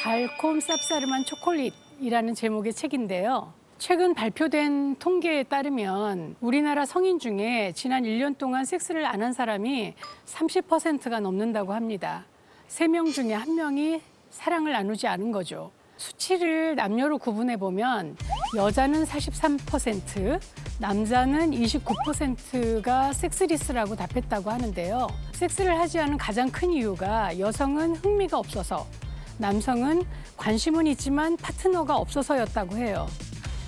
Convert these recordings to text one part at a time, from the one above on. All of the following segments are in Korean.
달콤 쌉싸름한 초콜릿이라는 제목의 책인데요. 최근 발표된 통계에 따르면 우리나라 성인 중에 지난 1년 동안 섹스를 안 한 사람이 30%가 넘는다고 합니다. 3명 중에 1명이 사랑을 나누지 않은 거죠. 수치를 남녀로 구분해 보면 여자는 43%, 남자는 29%가 섹스리스라고 답했다고 하는데요. 섹스를 하지 않은 가장 큰 이유가 여성은 흥미가 없어서, 남성은 관심은 있지만 파트너가 없어서였다고 해요.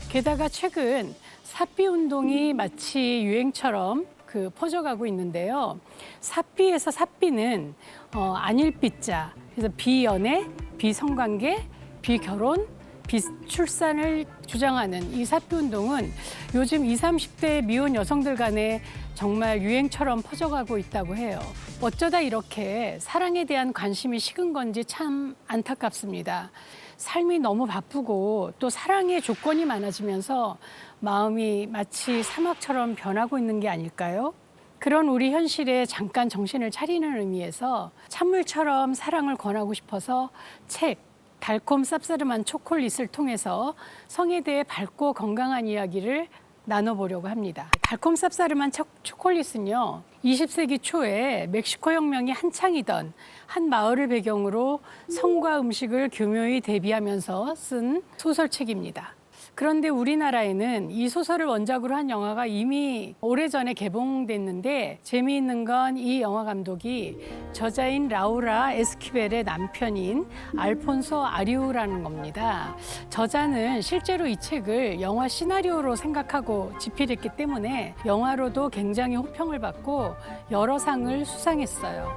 게다가 최근 사삐 운동이 마치 유행처럼 퍼져가고 있는데요. 사삐에서 사삐는 안일삐자, 그래서 비연애, 비성관계, 비결혼, 비출산을 주장하는 이 사삐 운동은 요즘 20, 30대 미혼 여성들 간에 정말 유행처럼 퍼져가고 있다고 해요. 어쩌다 이렇게 사랑에 대한 관심이 식은 건지 참 안타깝습니다. 삶이 너무 바쁘고 또 사랑의 조건이 많아지면서 마음이 마치 사막처럼 변하고 있는 게 아닐까요? 그런 우리 현실에 잠깐 정신을 차리는 의미에서 찬물처럼 사랑을 권하고 싶어서 책 달콤 쌉싸름한 초콜릿을 통해서 성에 대해 밝고 건강한 이야기를 나눠보려고 합니다. 달콤 쌉싸름한 초콜릿은요, 20세기 초에 멕시코 혁명이 한창이던 한 마을을 배경으로 성과 음식을 교묘히 대비하면서 쓴 소설책입니다. 그런데 우리나라에는 이 소설을 원작으로 한 영화가 이미 오래전에 개봉됐는데 재미있는 건 이 영화 감독이 저자인 라우라 에스키벨의 남편인 알폰소 아리우라는 겁니다. 저자는 실제로 이 책을 영화 시나리오로 생각하고 집필했기 때문에 영화로도 굉장히 호평을 받고 여러 상을 수상했어요.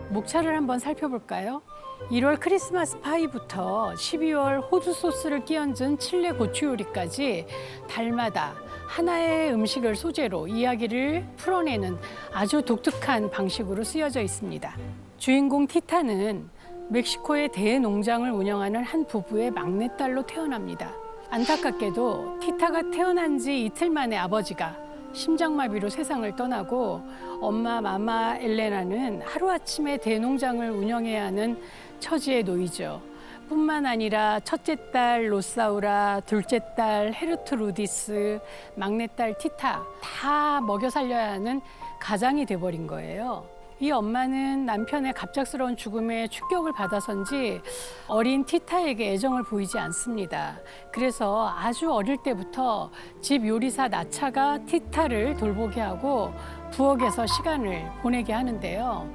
목차를 한번 살펴볼까요? 1월 크리스마스 파이부터 12월 호두 소스를 끼얹은 칠레 고추 요리까지 달마다 하나의 음식을 소재로 이야기를 풀어내는 아주 독특한 방식으로 쓰여져 있습니다. 주인공 티타는 멕시코의 대농장을 운영하는 한 부부의 막내딸로 태어납니다. 안타깝게도 티타가 태어난 지 이틀 만에 아버지가 심장마비로 세상을 떠나고 엄마 마마 엘레나는 하루아침에 대농장을 운영해야 하는 처지에 놓이죠. 뿐만 아니라 첫째 딸 로사우라, 둘째 딸 헤르트루디스, 막내딸 티타 다 먹여 살려야 하는 가장이 돼버린 거예요. 이 엄마는 남편의 갑작스러운 죽음에 충격을 받아서인지 어린 티타에게 애정을 보이지 않습니다. 그래서 아주 어릴 때부터 집 요리사 나차가 티타를 돌보게 하고 부엌에서 시간을 보내게 하는데요.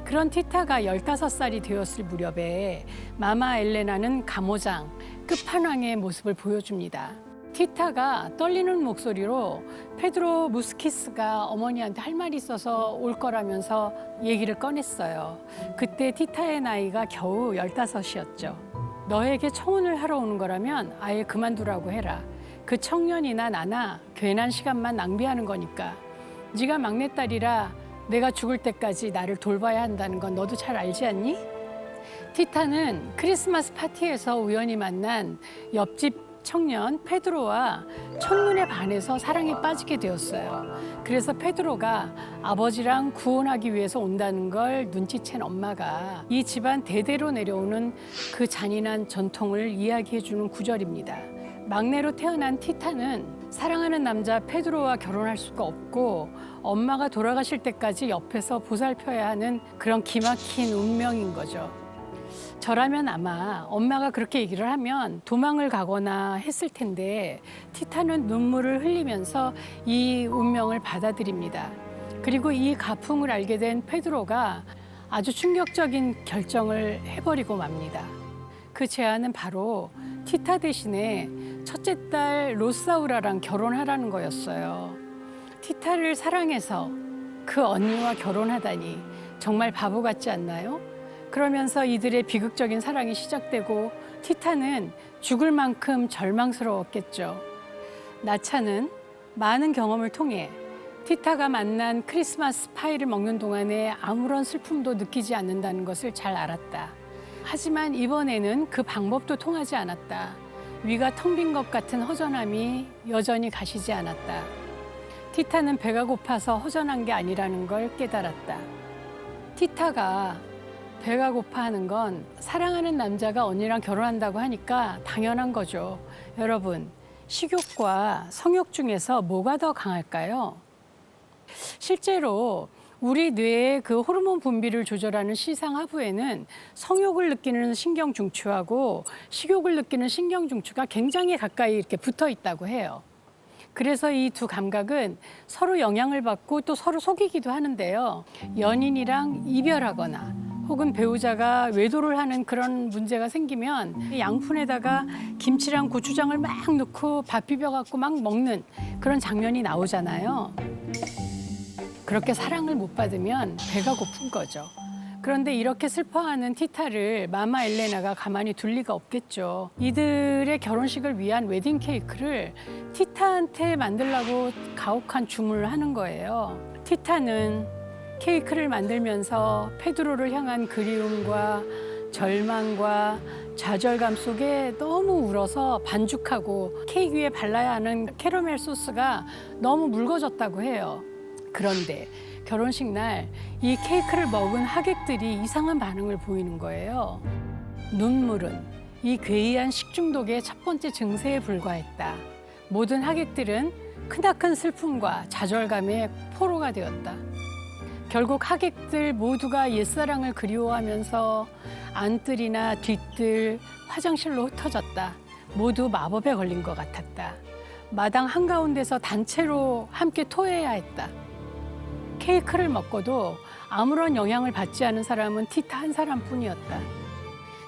그런 티타가 15살이 되었을 무렵에 마마 엘레나는 가모장, 끝판왕의 모습을 보여줍니다. 티타가 떨리는 목소리로 페드로 무스키스가 어머니한테 할 말이 있어서 올 거라면서 얘기를 꺼냈어요. 그때 티타의 나이가 겨우 15이었죠. 너에게 청혼을 하러 오는 거라면 아예 그만두라고 해라. 그 청년이나 나나 괜한 시간만 낭비하는 거니까. 네가 막내딸이라 내가 죽을 때까지 나를 돌봐야 한다는 건 너도 잘 알지 않니? 티타는 크리스마스 파티에서 우연히 만난 옆집 청년 페드로와 첫눈에 반해서 사랑에 빠지게 되었어요. 그래서 페드로가 아버지랑 구혼하기 위해서 온다는 걸 눈치챈 엄마가 이 집안 대대로 내려오는 그 잔인한 전통을 이야기해주는 구절입니다. 막내로 태어난 티타는 사랑하는 남자 페드로와 결혼할 수가 없고 엄마가 돌아가실 때까지 옆에서 보살펴야 하는 그런 기막힌 운명인 거죠. 저라면 아마 엄마가 그렇게 얘기를 하면 도망을 가거나 했을 텐데 티타는 눈물을 흘리면서 이 운명을 받아들입니다. 그리고 이 가풍을 알게 된 페드로가 아주 충격적인 결정을 해버리고 맙니다. 그 제안은 바로 티타 대신에 첫째 딸 로사우라랑 결혼하라는 거였어요. 티타를 사랑해서 그 언니와 결혼하다니 정말 바보 같지 않나요? 그러면서 이들의 비극적인 사랑이 시작되고 티타는 죽을 만큼 절망스러웠겠죠. 나차는 많은 경험을 통해 티타가 만난 크리스마스 파이를 먹는 동안에 아무런 슬픔도 느끼지 않는다는 것을 잘 알았다. 하지만 이번에는 그 방법도 통하지 않았다. 위가 텅 빈 것 같은 허전함이 여전히 가시지 않았다. 티타는 배가 고파서 허전한 게 아니라는 걸 깨달았다. 티타가 배가 고파하는 건 사랑하는 남자가 언니랑 결혼한다고 하니까 당연한 거죠. 여러분, 식욕과 성욕 중에서 뭐가 더 강할까요? 실제로 우리 뇌의 그 호르몬 분비를 조절하는 시상하부에는 성욕을 느끼는 신경중추하고 식욕을 느끼는 신경중추가 굉장히 가까이 이렇게 붙어 있다고 해요. 그래서 이 두 감각은 서로 영향을 받고 또 서로 속이기도 하는데요. 연인이랑 이별하거나 혹은 배우자가 외도를 하는 그런 문제가 생기면 양푼에다가 김치랑 고추장을 막 넣고 밥 비벼갖고 막 먹는 그런 장면이 나오잖아요. 그렇게 사랑을 못 받으면 배가 고픈 거죠. 그런데 이렇게 슬퍼하는 티타를 마마 엘레나가 가만히 둘 리가 없겠죠. 이들의 결혼식을 위한 웨딩 케이크를 티타한테 만들라고 가혹한 주문을 하는 거예요. 티타는 케이크를 만들면서 페드로를 향한 그리움과 절망과 좌절감 속에 너무 울어서 반죽하고 케이크 위에 발라야 하는 캐러멜 소스가 너무 묽어졌다고 해요. 그런데 결혼식 날 이 케이크를 먹은 하객들이 이상한 반응을 보이는 거예요. 눈물은 이 괴이한 식중독의 첫 번째 증세에 불과했다. 모든 하객들은 크나큰 슬픔과 좌절감에 포로가 되었다. 결국 하객들 모두가 옛사랑을 그리워하면서 안뜰이나 뒷뜰, 화장실로 흩어졌다. 모두 마법에 걸린 것 같았다. 마당 한가운데서 단체로 함께 토해야 했다. 케이크를 먹고도 아무런 영향을 받지 않은 사람은 티타 한 사람뿐이었다.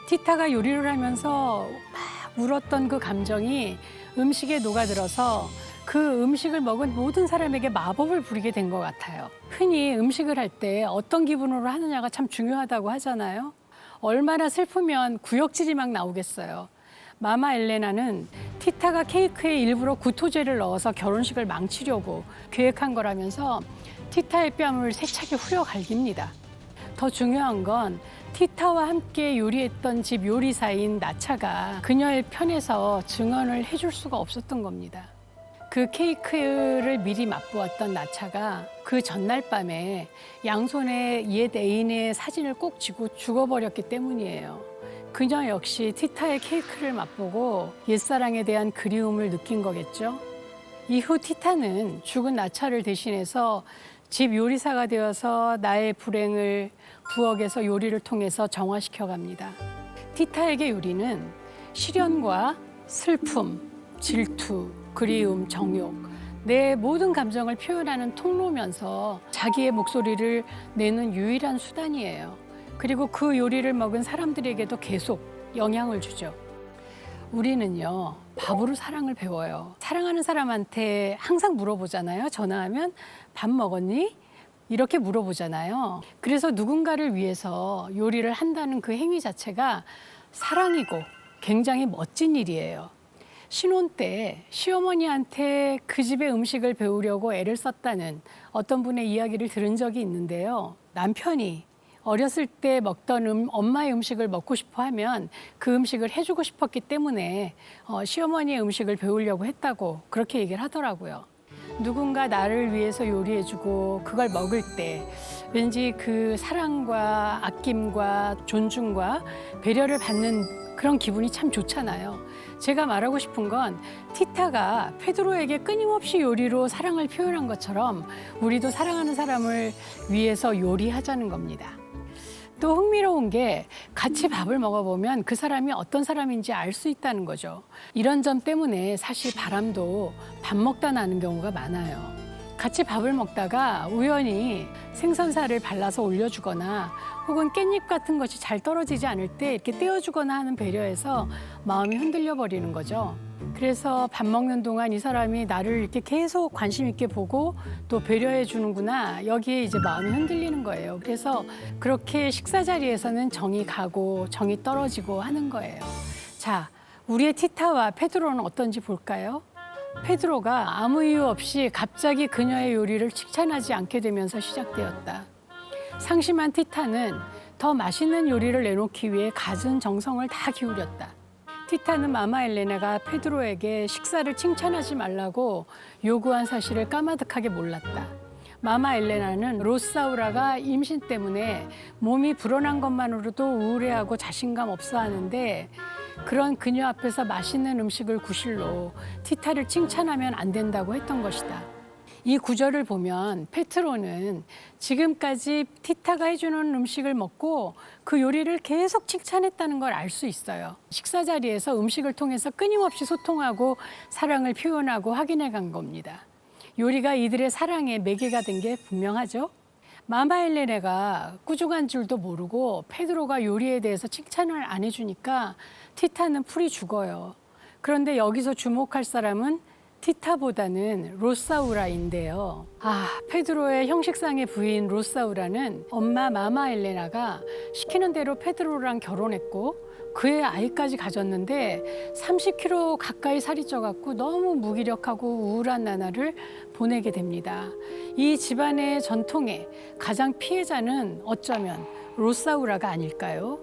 티타가 요리를 하면서 막 울었던 그 감정이 음식에 녹아들어서 그 음식을 먹은 모든 사람에게 마법을 부리게 된 것 같아요. 흔히 음식을 할 때 어떤 기분으로 하느냐가 참 중요하다고 하잖아요. 얼마나 슬프면 구역질이 막 나오겠어요. 마마 엘레나는 티타가 케이크에 일부러 구토제를 넣어서 결혼식을 망치려고 계획한 거라면서 티타의 뺨을 세차게 후려 갈깁니다. 더 중요한 건 티타와 함께 요리했던 집 요리사인 나차가 그녀의 편에서 증언을 해줄 수가 없었던 겁니다. 그 케이크를 미리 맛보았던 나차가 그 전날 밤에 양손에 옛 애인의 사진을 꼭 쥐고 죽어버렸기 때문이에요. 그녀 역시 티타의 케이크를 맛보고 옛사랑에 대한 그리움을 느낀 거겠죠. 이후 티타는 죽은 나차를 대신해서 집 요리사가 되어서 나의 불행을 부엌에서 요리를 통해서 정화시켜 갑니다. 티타에게 요리는 시련과 슬픔, 질투, 그리움, 정욕, 내 모든 감정을 표현하는 통로면서 자기의 목소리를 내는 유일한 수단이에요. 그리고 그 요리를 먹은 사람들에게도 계속 영향을 주죠. 우리는요, 밥으로 사랑을 배워요. 사랑하는 사람한테 항상 물어보잖아요. 전화하면 밥 먹었니? 이렇게 물어보잖아요. 그래서 누군가를 위해서 요리를 한다는 그 행위 자체가 사랑이고 굉장히 멋진 일이에요. 신혼 때 시어머니한테 그 집의 음식을 배우려고 애를 썼다는 어떤 분의 이야기를 들은 적이 있는데요. 남편이 어렸을 때 먹던 엄마의 음식을 먹고 싶어 하면 그 음식을 해주고 싶었기 때문에 시어머니의 음식을 배우려고 했다고 그렇게 얘기를 하더라고요. 누군가 나를 위해서 요리해주고 그걸 먹을 때 왠지 그 사랑과 아낌과 존중과 배려를 받는 그런 기분이 참 좋잖아요. 제가 말하고 싶은 건 티타가 페드로에게 끊임없이 요리로 사랑을 표현한 것처럼 우리도 사랑하는 사람을 위해서 요리하자는 겁니다. 또 흥미로운 게 같이 밥을 먹어보면 그 사람이 어떤 사람인지 알 수 있다는 거죠. 이런 점 때문에 사실 바람도 밥 먹다 나는 경우가 많아요. 같이 밥을 먹다가 우연히 생선살을 발라서 올려주거나 혹은 깻잎 같은 것이 잘 떨어지지 않을 때 이렇게 떼어주거나 하는 배려에서 마음이 흔들려 버리는 거죠. 그래서 밥 먹는 동안 이 사람이 나를 이렇게 계속 관심 있게 보고 또 배려해 주는구나. 여기에 이제 마음이 흔들리는 거예요. 그래서 그렇게 식사 자리에서는 정이 가고 정이 떨어지고 하는 거예요. 자, 우리의 티타와 페드로는 어떤지 볼까요? 페드로가 아무 이유 없이 갑자기 그녀의 요리를 칭찬하지 않게 되면서 시작되었다. 상심한 티타는 더 맛있는 요리를 내놓기 위해 갖은 정성을 다 기울였다. 티타는 마마 엘레나가 페드로에게 식사를 칭찬하지 말라고 요구한 사실을 까마득하게 몰랐다. 마마 엘레나는 로사우라가 임신 때문에 몸이 불어난 것만으로도 우울해하고 자신감 없어 하는데 그런 그녀 앞에서 맛있는 음식을 구실로 티타를 칭찬하면 안 된다고 했던 것이다. 이 구절을 보면 페트로는 지금까지 티타가 해주는 음식을 먹고 그 요리를 계속 칭찬했다는 걸 알 수 있어요. 식사 자리에서 음식을 통해서 끊임없이 소통하고 사랑을 표현하고 확인해 간 겁니다. 요리가 이들의 사랑의 매개가 된 게 분명하죠. 마마 엘레나가 꾸중한 줄도 모르고 페드로가 요리에 대해서 칭찬을 안 해주니까 티타는 풀이 죽어요. 그런데 여기서 주목할 사람은 티타보다는 로사우라인데요. 페드로의 형식상의 부인 로사우라는 엄마 마마 엘레나가 시키는 대로 페드로랑 결혼했고 그의 아이까지 가졌는데 30kg 가까이 살이 쪄갖고 너무 무기력하고 우울한 나날을 보내게 됩니다. 이 집안의 전통의 가장 피해자는 어쩌면 로사우라가 아닐까요?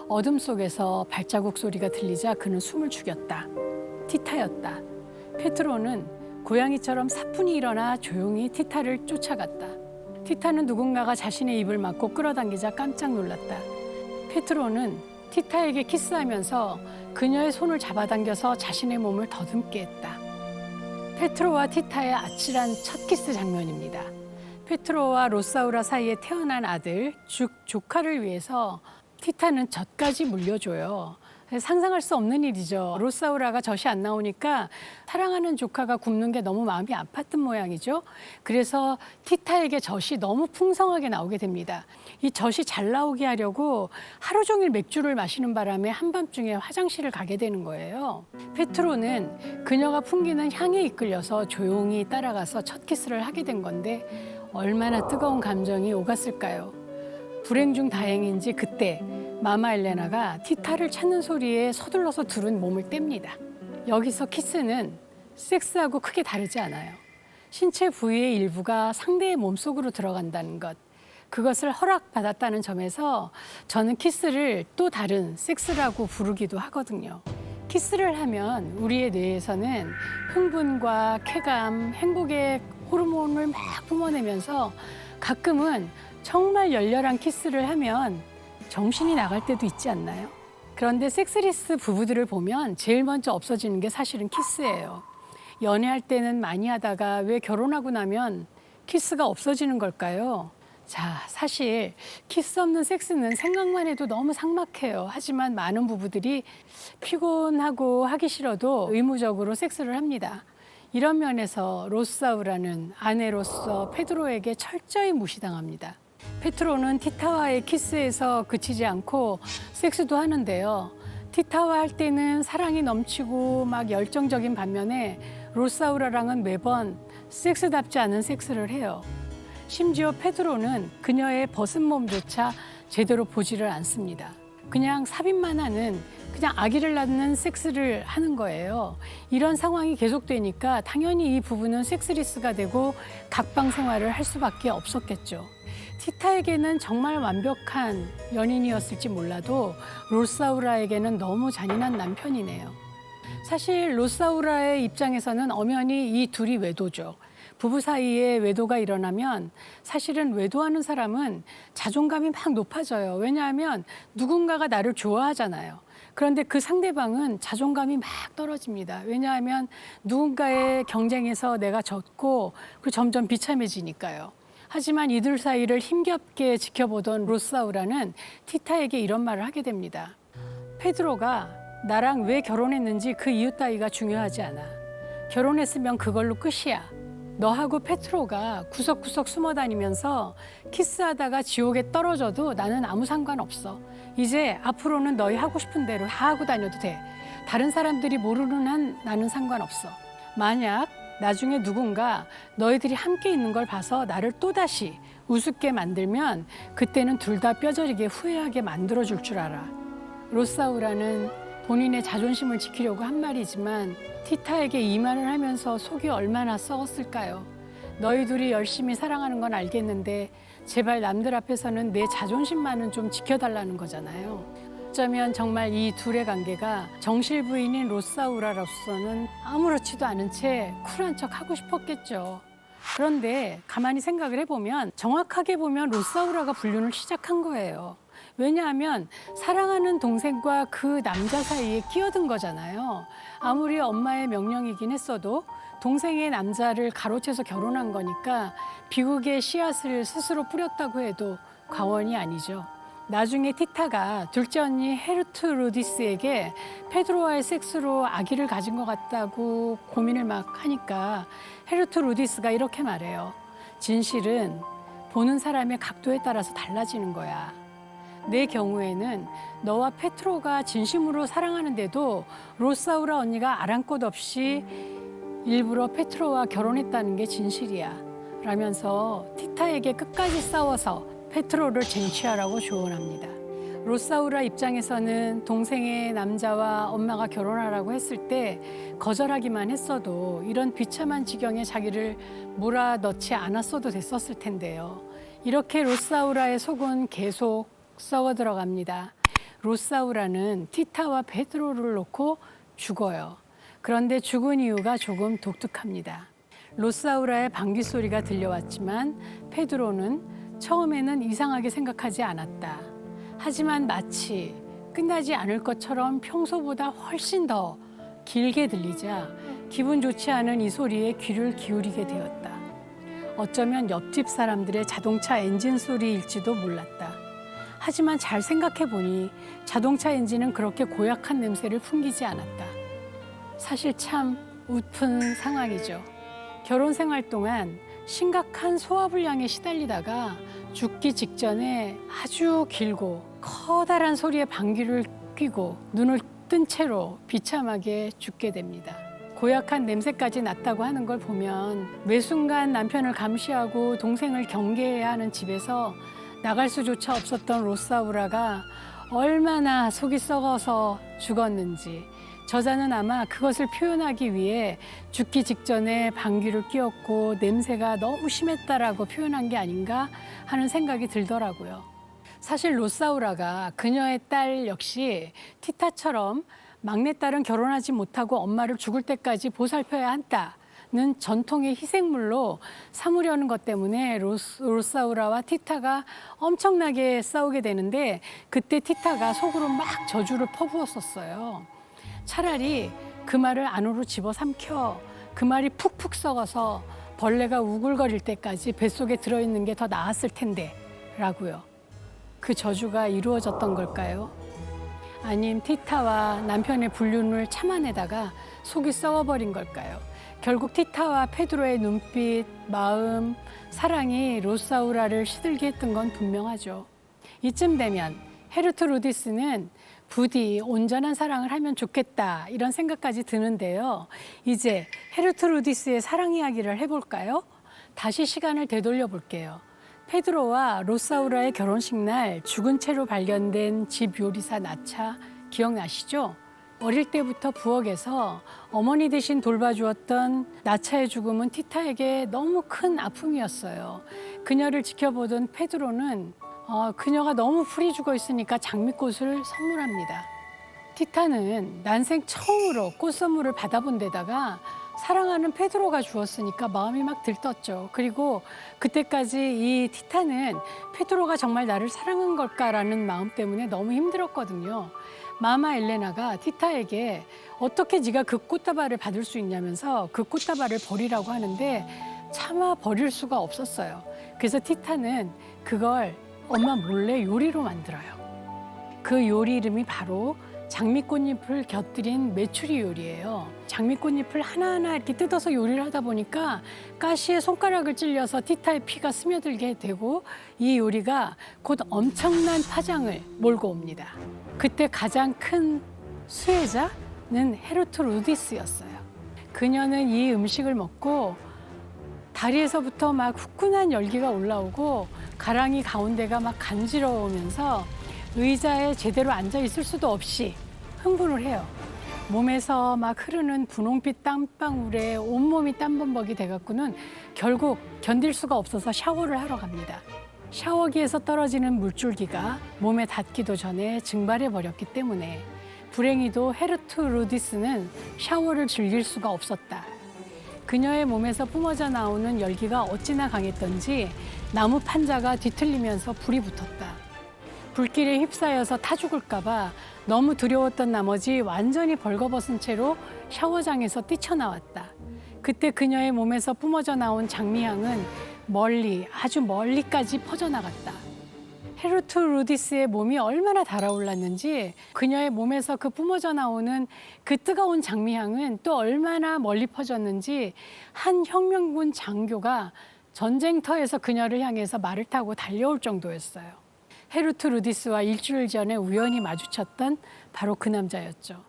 어둠 속에서 발자국 소리가 들리자 그는 숨을 죽였다. 티타였다. 페트로는 고양이처럼 사뿐히 일어나 조용히 티타를 쫓아갔다. 티타는 누군가가 자신의 입을 막고 끌어당기자 깜짝 놀랐다. 페트로는 티타에게 키스하면서 그녀의 손을 잡아당겨서 자신의 몸을 더듬게 했다. 페트로와 티타의 아찔한 첫 키스 장면입니다. 페트로와 로사우라 사이에 태어난 아들, 즉 조카를 위해서 티타는 젖까지 물려줘요. 상상할 수 없는 일이죠. 로사우라가 젖이 안 나오니까 사랑하는 조카가 굶는 게 너무 마음이 아팠던 모양이죠. 그래서 티타에게 젖이 너무 풍성하게 나오게 됩니다. 이 젖이 잘 나오게 하려고 하루 종일 맥주를 마시는 바람에 한밤중에 화장실을 가게 되는 거예요. 페트로는 그녀가 풍기는 향에 이끌려서 조용히 따라가서 첫 키스를 하게 된 건데 얼마나 뜨거운 감정이 오갔을까요? 불행 중 다행인지 그때 마마 엘레나가 티타를 찾는 소리에 서둘러서 둘은 몸을 뗍니다. 여기서 키스는 섹스하고 크게 다르지 않아요. 신체 부위의 일부가 상대의 몸속으로 들어간다는 것, 그것을 허락받았다는 점에서 저는 키스를 또 다른 섹스라고 부르기도 하거든요. 키스를 하면 우리의 뇌에서는 흥분과 쾌감, 행복의 호르몬을 막 뿜어내면서 가끔은 정말 열렬한 키스를 하면 정신이 나갈 때도 있지 않나요? 그런데 섹스리스 부부들을 보면 제일 먼저 없어지는 게 사실은 키스예요. 연애할 때는 많이 하다가 왜 결혼하고 나면 키스가 없어지는 걸까요? 자, 사실 키스 없는 섹스는 생각만 해도 너무 삭막해요. 하지만 많은 부부들이 피곤하고 하기 싫어도 의무적으로 섹스를 합니다. 이런 면에서 로사우라는 아내로서 페드로에게 철저히 무시당합니다. 페트로는 티타와의 키스에서 그치지 않고 섹스도 하는데요. 티타와 할 때는 사랑이 넘치고 막 열정적인 반면에 로사우라랑은 매번 섹스답지 않은 섹스를 해요. 심지어 페드로는 그녀의 벗은 몸조차 제대로 보지를 않습니다. 그냥 삽입만 하는, 그냥 아기를 낳는 섹스를 하는 거예요. 이런 상황이 계속되니까 당연히 이 부부는 섹스리스가 되고 각방 생활을 할 수밖에 없었겠죠. 티타에게는 정말 완벽한 연인이었을지 몰라도 로사우라에게는 너무 잔인한 남편이네요. 사실 로사우라의 입장에서는 엄연히 이 둘이 외도죠. 부부 사이에 외도가 일어나면 사실은 외도하는 사람은 자존감이 막 높아져요. 왜냐하면 누군가가 나를 좋아하잖아요. 그런데 그 상대방은 자존감이 막 떨어집니다. 왜냐하면 누군가의 경쟁에서 내가 졌고 그 점점 비참해지니까요. 하지만 이들 사이를 힘겹게 지켜보던 로사우라는 티타에게 이런 말을 하게 됩니다. 페드로가 나랑 왜 결혼했는지 그 이유 따위가 중요하지 않아. 결혼했으면 그걸로 끝이야. 너하고 페트로가 구석구석 숨어 다니면서 키스하다가 지옥에 떨어져도 나는 아무 상관없어. 이제 앞으로는 너희 하고 싶은 대로 다 하고 다녀도 돼. 다른 사람들이 모르는 한 나는 상관없어. 만약 나중에 누군가 너희들이 함께 있는 걸 봐서 나를 또다시 우습게 만들면 그때는 둘 다 뼈저리게 후회하게 만들어줄 줄 알아. 로사우라는 본인의 자존심을 지키려고 한 말이지만 티타에게 이 말을 하면서 속이 얼마나 썩었을까요? 너희 둘이 열심히 사랑하는 건 알겠는데 제발 남들 앞에서는 내 자존심만은 좀 지켜달라는 거잖아요. 어쩌면 정말 이 둘의 관계가 정실 부인인 로사우라로서는 아무렇지도 않은 채 쿨한 척 하고 싶었겠죠. 그런데 가만히 생각을 해보면 정확하게 보면 로사우라가 불륜을 시작한 거예요. 왜냐하면 사랑하는 동생과 그 남자 사이에 끼어든 거잖아요. 아무리 엄마의 명령이긴 했어도 동생의 남자를 가로채서 결혼한 거니까 비극의 씨앗을 스스로 뿌렸다고 해도 과언이 아니죠. 나중에 티타가 둘째 언니 헤르트루디스에게 페드로와의 섹스로 아기를 가진 것 같다고 고민을 막 하니까 헤르트루디스가 이렇게 말해요. 진실은 보는 사람의 각도에 따라서 달라지는 거야. 내 경우에는 너와 페트로가 진심으로 사랑하는데도 로사우라 언니가 아랑곳 없이 일부러 페트로와 결혼했다는 게 진실이야. 라면서 티타에게 끝까지 싸워서 페트로를 쟁취하라고 조언합니다. 로사우라 입장에서는 동생의 남자와 엄마가 결혼하라고 했을 때 거절하기만 했어도 이런 비참한 지경에 자기를 몰아넣지 않았어도 됐었을 텐데요. 이렇게 로사우라의 속은 계속 썩어 들어갑니다. 로사우라는 티타와 페드로를 놓고 죽어요. 그런데 죽은 이유가 조금 독특합니다. 로사우라의 방귀 소리가 들려왔지만 페드로는 처음에는 이상하게 생각하지 않았다. 하지만 마치 끝나지 않을 것처럼 평소보다 훨씬 더 길게 들리자 기분 좋지 않은 이 소리에 귀를 기울이게 되었다. 어쩌면 옆집 사람들의 자동차 엔진 소리일지도 몰랐다. 하지만 잘 생각해보니 자동차 엔진은 그렇게 고약한 냄새를 풍기지 않았다. 사실 참 웃픈 상황이죠. 결혼 생활 동안 심각한 소화불량에 시달리다가 죽기 직전에 아주 길고 커다란 소리에 방귀를 뀌고 눈을 뜬 채로 비참하게 죽게 됩니다. 고약한 냄새까지 났다고 하는 걸 보면 매 순간 남편을 감시하고 동생을 경계해야 하는 집에서 나갈 수조차 없었던 로사우라가 얼마나 속이 썩어서 죽었는지 저자는 아마 그것을 표현하기 위해 죽기 직전에 방귀를 뀌었고 냄새가 너무 심했다라고 표현한 게 아닌가 하는 생각이 들더라고요. 사실 로사우라가 그녀의 딸 역시 티타처럼 막내딸은 결혼하지 못하고 엄마를 죽을 때까지 보살펴야 한다는 전통의 희생물로 삼으려는 것 때문에 로사우라와 티타가 엄청나게 싸우게 되는데 그때 티타가 속으로 막 저주를 퍼부었었어요. 차라리 그 말을 안으로 집어삼켜 그 말이 푹푹 썩어서 벌레가 우글거릴 때까지 뱃속에 들어있는 게 더 나았을 텐데 라고요. 그 저주가 이루어졌던 걸까요? 아님 티타와 남편의 불륜을 참아내다가 속이 썩어버린 걸까요? 결국 티타와 페드로의 눈빛, 마음, 사랑이 로사우라를 시들게 했던 건 분명하죠. 이쯤 되면 헤르트루디스는 부디 온전한 사랑을 하면 좋겠다 이런 생각까지 드는데요. 이제 헤르트루디스의 사랑 이야기를 해볼까요? 다시 시간을 되돌려 볼게요. 페드로와 로사우라의 결혼식 날 죽은 채로 발견된 집 요리사 나차 기억나시죠? 어릴 때부터 부엌에서 어머니 대신 돌봐주었던 나차의 죽음은 티타에게 너무 큰 아픔이었어요. 그녀를 지켜보던 페드로는 그녀가 너무 풀이 죽어 있으니까 장미꽃을 선물합니다. 티타는 난생 처음으로 꽃 선물을 받아본 데다가 사랑하는 페드로가 주었으니까 마음이 막 들떴죠. 그리고 그때까지 이 티타는 페드로가 정말 나를 사랑한 걸까라는 마음 때문에 너무 힘들었거든요. 마마 엘레나가 티타에게 어떻게 네가 그 꽃다발을 받을 수 있냐면서 그 꽃다발을 버리라고 하는데 차마 버릴 수가 없었어요. 그래서 티타는 그걸 엄마 몰래 요리로 만들어요. 그 요리 이름이 바로 장미꽃잎을 곁들인 메추리 요리예요. 장미꽃잎을 하나하나 이렇게 뜯어서 요리를 하다 보니까 가시에 손가락을 찔려서 티타의 피가 스며들게 되고 이 요리가 곧 엄청난 파장을 몰고 옵니다. 그때 가장 큰 수혜자는 헤르트루디스였어요. 그녀는 이 음식을 먹고 다리에서부터 막 후끈한 열기가 올라오고 가랑이 가운데가 막 간지러우면서 의자에 제대로 앉아 있을 수도 없이 흥분을 해요. 몸에서 막 흐르는 분홍빛 땀방울에 온몸이 땀범벅이 돼갖고는 결국 견딜 수가 없어서 샤워를 하러 갑니다. 샤워기에서 떨어지는 물줄기가 몸에 닿기도 전에 증발해 버렸기 때문에 불행히도 헤르트 루디스는 샤워를 즐길 수가 없었다. 그녀의 몸에서 뿜어져 나오는 열기가 어찌나 강했던지 나무 판자가 뒤틀리면서 불이 붙었다. 불길에 휩싸여서 타 죽을까 봐 너무 두려웠던 나머지 완전히 벌거벗은 채로 샤워장에서 뛰쳐나왔다. 그때 그녀의 몸에서 뿜어져 나온 장미향은 멀리, 아주 멀리까지 퍼져나갔다. 헤르트 루디스의 몸이 얼마나 달아올랐는지 그녀의 몸에서 그 뿜어져 나오는 그 뜨거운 장미향은 또 얼마나 멀리 퍼졌는지 한 혁명군 장교가 전쟁터에서 그녀를 향해서 말을 타고 달려올 정도였어요. 헤르트 루디스와 일주일 전에 우연히 마주쳤던 바로 그 남자였죠.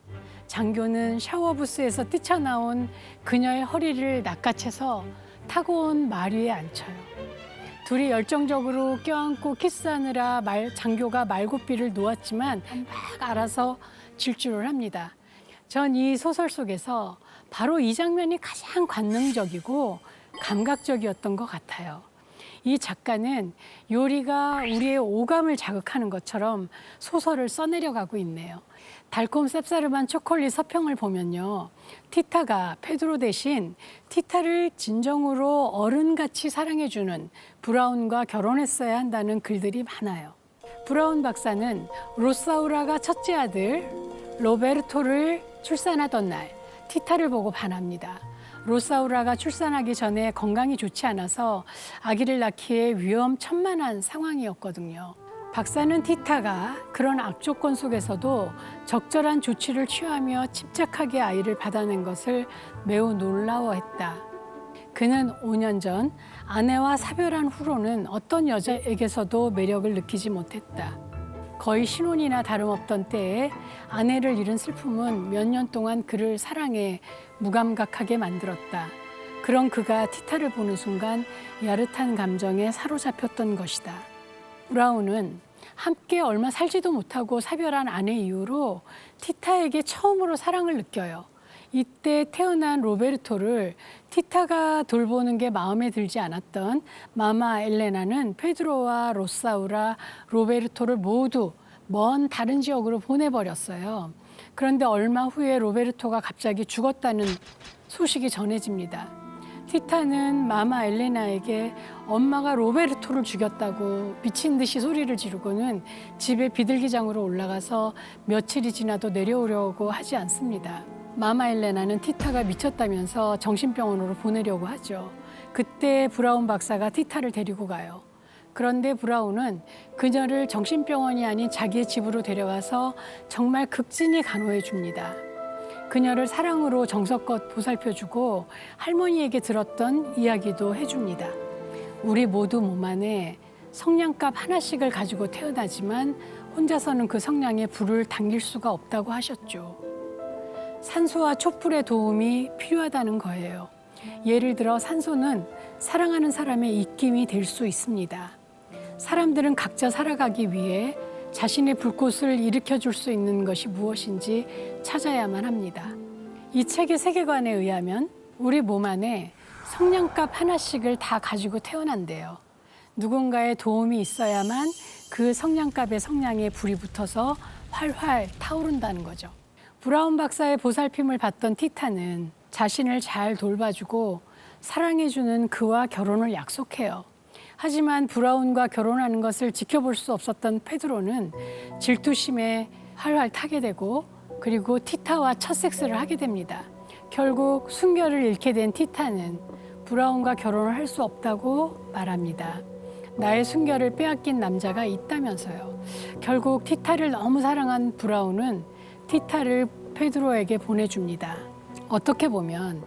장교는 샤워부스에서 뛰쳐나온 그녀의 허리를 낚아채서 타고 온 말 위에 앉혀요. 둘이 열정적으로 껴안고 키스하느라 장교가 말고삐를 놓았지만 막 알아서 질주를 합니다. 전 이 소설 속에서 바로 이 장면이 가장 관능적이고 감각적이었던 것 같아요. 이 작가는 요리가 우리의 오감을 자극하는 것처럼 소설을 써내려가고 있네요. 달콤 쌉싸름한 초콜릿 서평을 보면요. 티타가 페드로 대신 티타를 진정으로 어른같이 사랑해주는 브라운과 결혼했어야 한다는 글들이 많아요. 브라운 박사는 로사우라가 첫째 아들 로베르토를 출산하던 날 티타를 보고 반합니다. 로사우라가 출산하기 전에 건강이 좋지 않아서 아기를 낳기에 위험천만한 상황이었거든요. 박사는 티타가 그런 악조건 속에서도 적절한 조치를 취하며 침착하게 아이를 받아낸 것을 매우 놀라워했다. 그는 5년 전 아내와 사별한 후로는 어떤 여자에게서도 매력을 느끼지 못했다. 거의 신혼이나 다름없던 때에 아내를 잃은 슬픔은 몇 년 동안 그를 사랑에 무감각하게 만들었다. 그런 그가 티타를 보는 순간 야릇한 감정에 사로잡혔던 것이다. 브라운은 함께 얼마 살지도 못하고 사별한 아내 이후로 티타에게 처음으로 사랑을 느껴요. 이때 태어난 로베르토를 티타가 돌보는 게 마음에 들지 않았던 마마 엘레나는 페드로와 로사우라, 로베르토를 모두 먼 다른 지역으로 보내버렸어요. 그런데 얼마 후에 로베르토가 갑자기 죽었다는 소식이 전해집니다. 티타는 마마 엘레나에게 엄마가 로베르토를 죽였다고 미친 듯이 소리를 지르고는 집에 비둘기장으로 올라가서 며칠이 지나도 내려오려고 하지 않습니다. 마마 엘레나는 티타가 미쳤다면서 정신병원으로 보내려고 하죠. 그때 브라운 박사가 티타를 데리고 가요. 그런데 브라운은 그녀를 정신병원이 아닌 자기의 집으로 데려가서 정말 극진히 간호해 줍니다. 그녀를 사랑으로 정성껏 보살펴주고 할머니에게 들었던 이야기도 해줍니다. 우리 모두 몸 안에 성냥갑 하나씩을 가지고 태어나지만 혼자서는 그 성냥에 불을 당길 수가 없다고 하셨죠. 산소와 촛불의 도움이 필요하다는 거예요. 예를 들어 산소는 사랑하는 사람의 입김이 될 수 있습니다. 사람들은 각자 살아가기 위해 자신의 불꽃을 일으켜줄 수 있는 것이 무엇인지 찾아야만 합니다. 이 책의 세계관에 의하면 우리 몸 안에 성냥갑 하나씩을 다 가지고 태어난대요. 누군가의 도움이 있어야만 그 성냥갑의 성냥에 불이 붙어서 활활 타오른다는 거죠. 브라운 박사의 보살핌을 받던 티타는 자신을 잘 돌봐주고 사랑해주는 그와 결혼을 약속해요. 하지만 브라운과 결혼하는 것을 지켜볼 수 없었던 페드로는 질투심에 활활 타게 되고 그리고 티타와 첫 섹스를 하게 됩니다. 결국 순결을 잃게 된 티타는 브라운과 결혼을 할 수 없다고 말합니다. 나의 순결을 빼앗긴 남자가 있다면서요. 결국 티타를 너무 사랑한 브라운은 티타를 페드로에게 보내줍니다. 어떻게 보면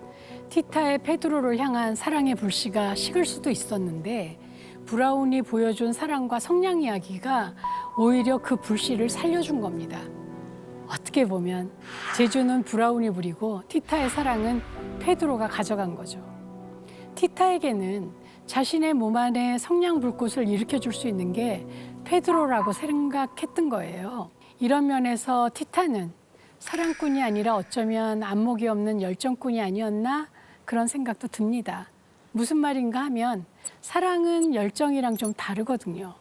티타의 페드로를 향한 사랑의 불씨가 식을 수도 있었는데 브라운이 보여준 사랑과 성냥 이야기가 오히려 그 불씨를 살려준 겁니다. 어떻게 보면 제주는 브라운이 부리고 티타의 사랑은 페드로가 가져간 거죠. 티타에게는 자신의 몸 안에 성냥 불꽃을 일으켜줄 수 있는 게 페드로라고 생각했던 거예요. 이런 면에서 티타는 사랑꾼이 아니라 어쩌면 안목이 없는 열정꾼이 아니었나 그런 생각도 듭니다. 무슨 말인가 하면 사랑은 열정이랑 좀 다르거든요.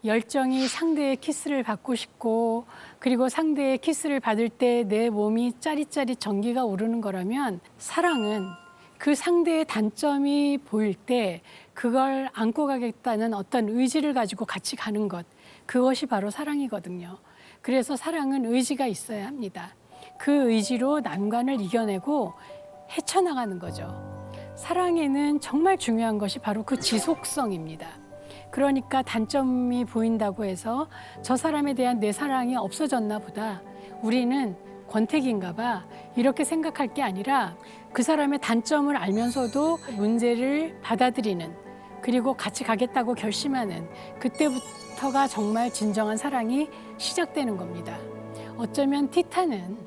열정이 상대의 키스를 받고 싶고 그리고 상대의 키스를 받을 때 내 몸이 짜릿짜릿 전기가 오르는 거라면 사랑은 그 상대의 단점이 보일 때 그걸 안고 가겠다는 어떤 의지를 가지고 같이 가는 것. 그것이 바로 사랑이거든요. 그래서 사랑은 의지가 있어야 합니다. 그 의지로 난관을 이겨내고 헤쳐나가는 거죠. 사랑에는 정말 중요한 것이 바로 그 지속성입니다. 그러니까 단점이 보인다고 해서 저 사람에 대한 내 사랑이 없어졌나 보다. 우리는 권태기인가 봐. 이렇게 생각할 게 아니라 그 사람의 단점을 알면서도 문제를 받아들이는 그리고 같이 가겠다고 결심하는 그때부터가 정말 진정한 사랑이 시작되는 겁니다. 어쩌면 티타는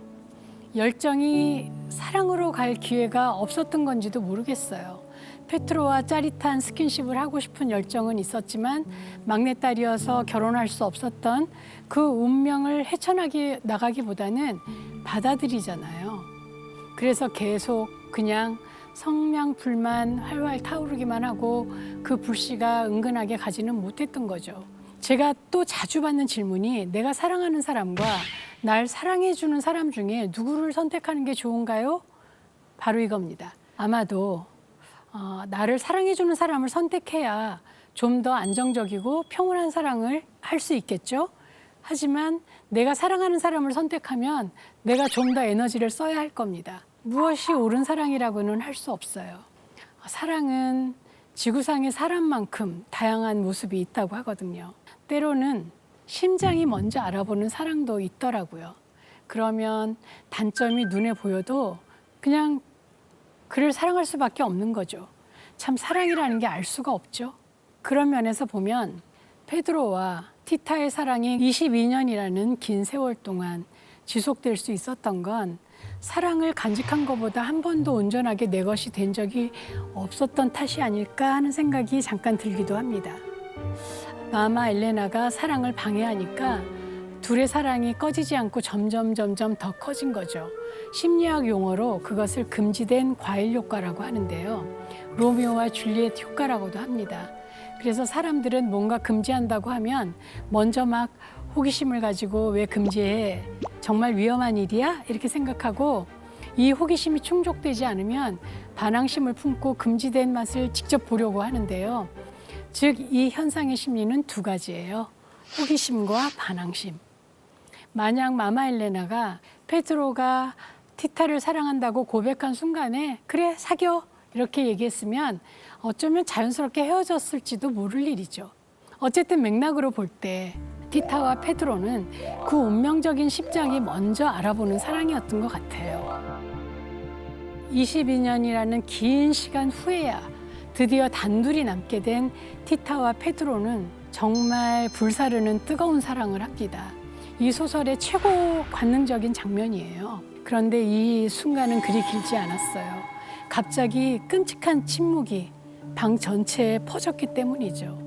열정이 사랑으로 갈 기회가 없었던 건지도 모르겠어요. 페트로와 짜릿한 스킨십을 하고 싶은 열정은 있었지만 막내딸이어서 결혼할 수 없었던 그 운명을 헤쳐나가기보다는 받아들이잖아요. 그래서 계속 그냥 성냥불만 활활 타오르기만 하고 그 불씨가 은근하게 가지는 못했던 거죠. 제가 또 자주 받는 질문이 내가 사랑하는 사람과 날 사랑해주는 사람 중에 누구를 선택하는 게 좋은가요? 바로 이겁니다. 아마도 나를 사랑해주는 사람을 선택해야 좀 더 안정적이고 평온한 사랑을 할 수 있겠죠. 하지만 내가 사랑하는 사람을 선택하면 내가 좀 더 에너지를 써야 할 겁니다. 무엇이 옳은 사랑이라고는 할 수 없어요. 사랑은 지구상의 사람만큼 다양한 모습이 있다고 하거든요. 때로는 심장이 먼저 알아보는 사랑도 있더라고요. 그러면 단점이 눈에 보여도 그냥 그를 사랑할 수밖에 없는 거죠. 참 사랑이라는 게 알 수가 없죠. 그런 면에서 보면 페드로와 티타의 사랑이 22년이라는 긴 세월 동안 지속될 수 있었던 건 사랑을 간직한 것보다 한 번도 온전하게 내 것이 된 적이 없었던 탓이 아닐까 하는 생각이 잠깐 들기도 합니다. 마마 엘레나가 사랑을 방해하니까 둘의 사랑이 꺼지지 않고 점점 더 커진 거죠. 심리학 용어로 그것을 금지된 과일 효과라고 하는데요. 로미오와 줄리엣 효과라고도 합니다. 그래서 사람들은 뭔가 금지한다고 하면 먼저 막 호기심을 가지고 왜 금지해? 정말 위험한 일이야? 이렇게 생각하고 이 호기심이 충족되지 않으면 반항심을 품고 금지된 맛을 직접 보려고 하는데요. 즉, 이 현상의 심리는 두 가지예요. 호기심과 반항심. 만약 마마 엘레나가 페드로가 티타를 사랑한다고 고백한 순간에 그래, 사겨! 이렇게 얘기했으면 어쩌면 자연스럽게 헤어졌을지도 모를 일이죠. 어쨌든 맥락으로 볼 때 티타와 페드로는 그 운명적인 심장이 먼저 알아보는 사랑이었던 것 같아요. 22년이라는 긴 시간 후에야 드디어 단둘이 남게 된 티타와 페드로는 정말 불사르는 뜨거운 사랑을 합니다. 이 소설의 최고 관능적인 장면이에요. 그런데 이 순간은 그리 길지 않았어요. 갑자기 끔찍한 침묵이 방 전체에 퍼졌기 때문이죠.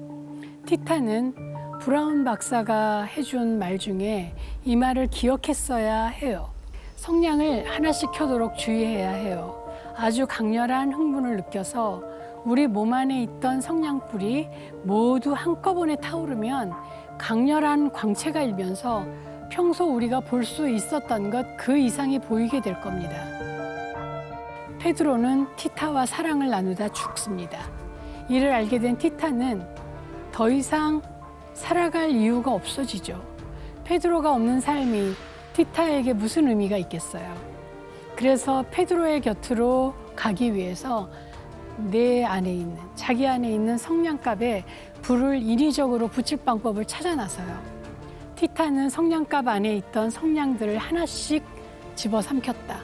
티타는 브라운 박사가 해준 말 중에 이 말을 기억했어야 해요. 성냥을 하나씩 켜도록 주의해야 해요. 아주 강렬한 흥분을 느껴서 우리 몸 안에 있던 성냥불이 모두 한꺼번에 타오르면 강렬한 광채가 일면서 평소 우리가 볼 수 있었던 것 그 이상이 보이게 될 겁니다. 페드로는 티타와 사랑을 나누다 죽습니다. 이를 알게 된 티타는 더 이상 살아갈 이유가 없어지죠. 페드로가 없는 삶이 티타에게 무슨 의미가 있겠어요. 그래서 페드로의 곁으로 가기 위해서 자기 안에 있는 성냥갑에 불을 인위적으로 붙일 방법을 찾아 나서요. 티타는 성냥갑 안에 있던 성냥들을 하나씩 집어삼켰다.